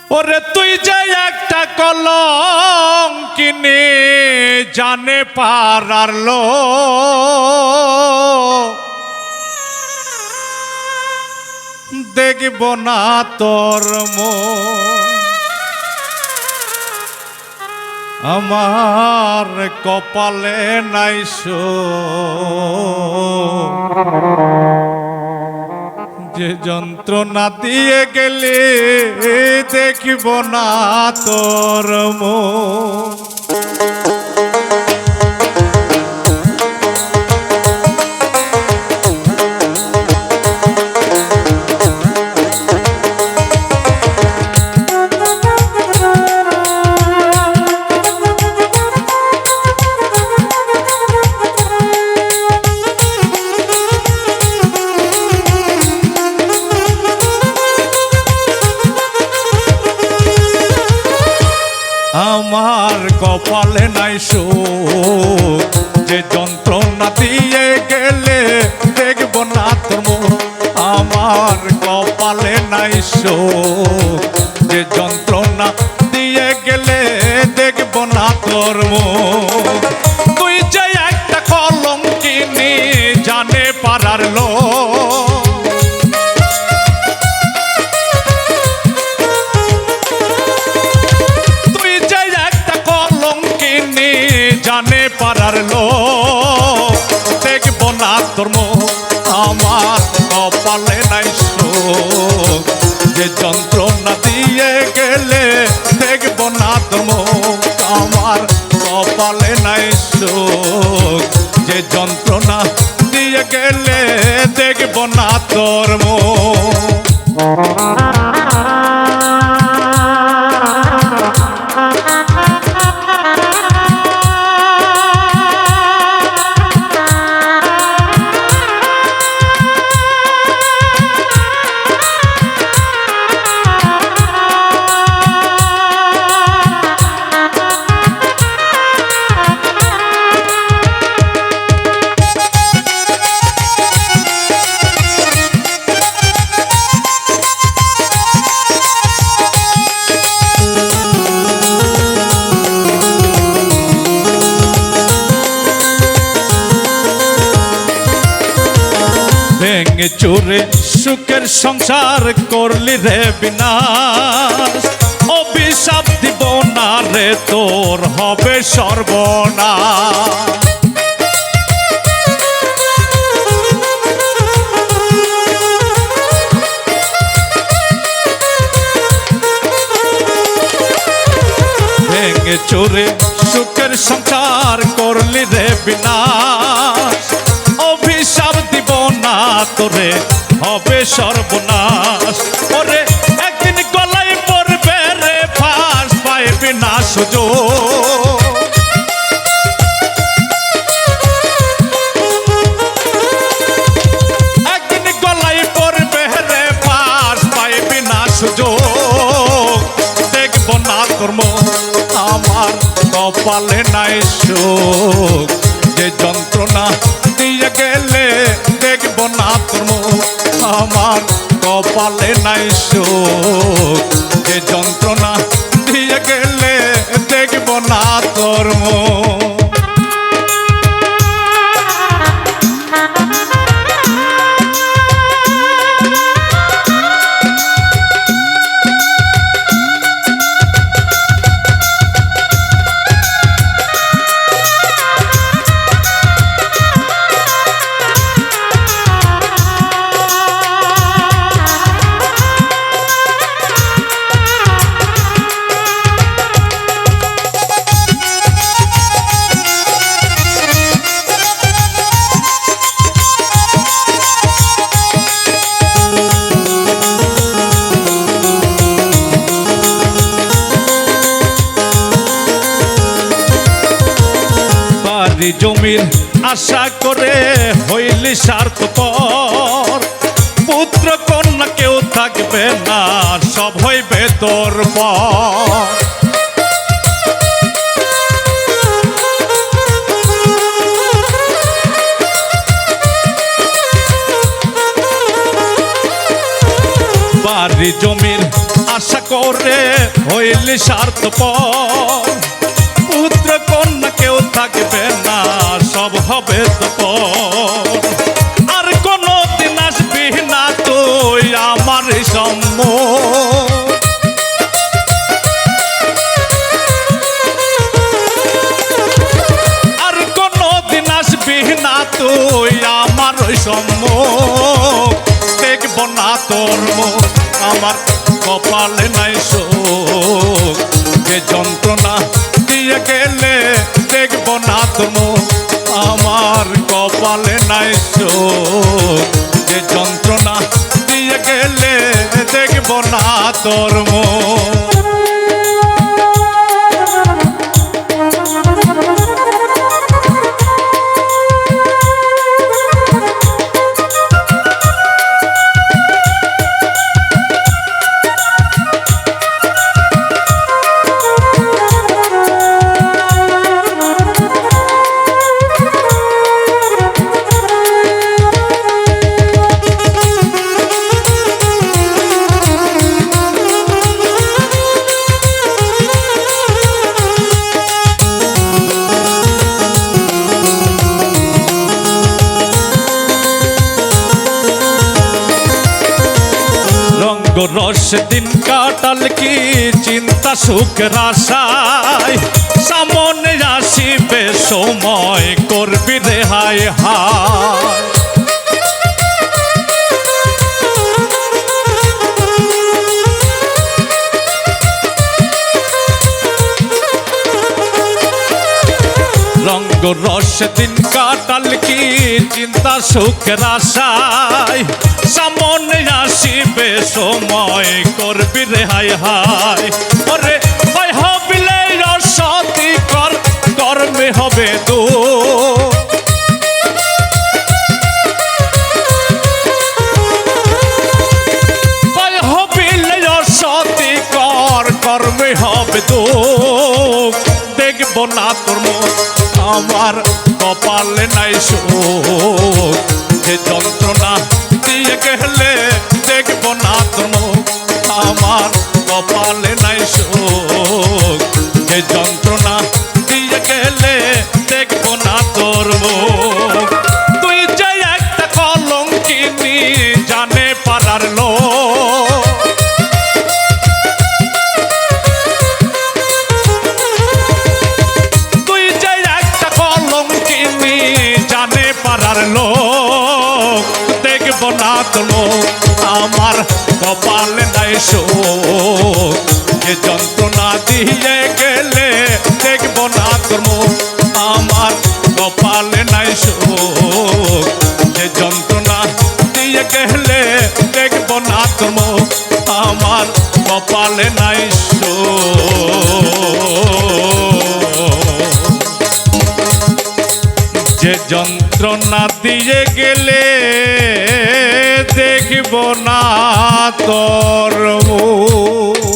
ওরে তুই যে একটা কলঙ্কিনী জানে পারার লোক, দেখব না তোর মুখ আমার কপালে নাই সুখ। যে যন্ত্রণা দিয়ে গেলে দেখব না তোর মুখ। আমার কপালে নাই সুখ, যে যন্ত্রণা দিয়ে গেলে দেখব না তোর মুখ। আমার কপালে নাই সুখ, যে যন্ত্রণা দিয়ে গেলে দেখব না তোর মুখ। তুই যে একটা কলঙ্কিনী জানে পারার লোক, জানে পারার লোক, দেখব না তোর মুখ। আমার কপালে নাই সুখ, যে যন্ত্রণা দিয়ে গেলে দেখব না তোর মুখ। আমার কপালে নাই সুখ, যে যন্ত্রণা দিয়ে গেলে দেখব না তোর মুখ। ভেঙে চুরে সুখের সংসার করলি রে বিনাশ, অভিশাপ দিব না রে তোর হবে সর্বনাশ। ভেঙে চুরে সুখের সংসার করলি রে বিনাশ, অভিশাপ দিব না তোরে হবে সর্বনাশ। ওরে একদিন গলায় পড়বে রে ফাঁস, পাইবি না সুযোগ। একদিন গলায় পড়বে রে ফাঁস, পাইবি না সুযোগ। দেখব না তোর মুখ, আমার কপালে নাই সুখ, যে যন্ত্রণা দিয়ে গেলে দেখব না তোর মুখ। আমার কপালে নাই সুখ, যে যন্ত্রণা দিয়ে গেলে দেখব না তোর মুখ। জমির আশা করে হইলি স্বার্থপর, পুত্র কন্যা কেউ থাকবে না, সব হইবে তোর পর। বাড়ি জমির আশা করে হইলি স্বার্থপর, পুত্র কন্যা কেউ থাকবে না, সব হবে তোর। আর কোনো দিন আসবি না তুই আমার সম্ম, আর কোনো দিন আসবি না তুই আমার সম্ম, দেখব না তোর মুখ, আমার কপালে নাই সুখ, যে যন্ত্রণা দিয়ে গেলে দেখব না তোর মুখ, আমার কপালে নাই সুখ, যে যন্ত্রণা দিয়ে গেলে দেখব না তোর মুখ। রস দিন কাটাল কি চিন্তা সুখের আশায়, সামনে আসিবে সময় করবি রে হায় হায়। রঙ্গ রস দিন কাটাল কি চিন্তা সুখের আশায়, সামনে আসিবে সময় করবি রে হায় হায়। ওরে হয় হবিলে রসতি কর, কর্মে হবে দু, হয় হবিলে রসতি কর, কর্মে হবে দু, দেখব না তোর মুখ, আমার কপালে নাই সুখ, যে যন্ত্রণা দিয়ে গেলে দেখব না তোর মুখ, আমার কপালে নাই সুখ, যে যন্ত্রণা দিয়ে গেলে দেখব না তোর মুখ। তুই যে একটা কলঙ্কিনী জানে পারার লোক, লোক দেখব না তোর মুখ, আমার কপালে নাই সুখ, যে যন্ত্রণা দিয়ে গেলে দেখব না তোর মুখ, আমার কপালে নাই সুখ, যে যন্ত্রণা দিয়ে গেলে দেখব না তোর মুখ, আমার কপালে নাই সুখ, যে যন্ত্রণা দিয়ে গেলে দেখব না তোর মুখ।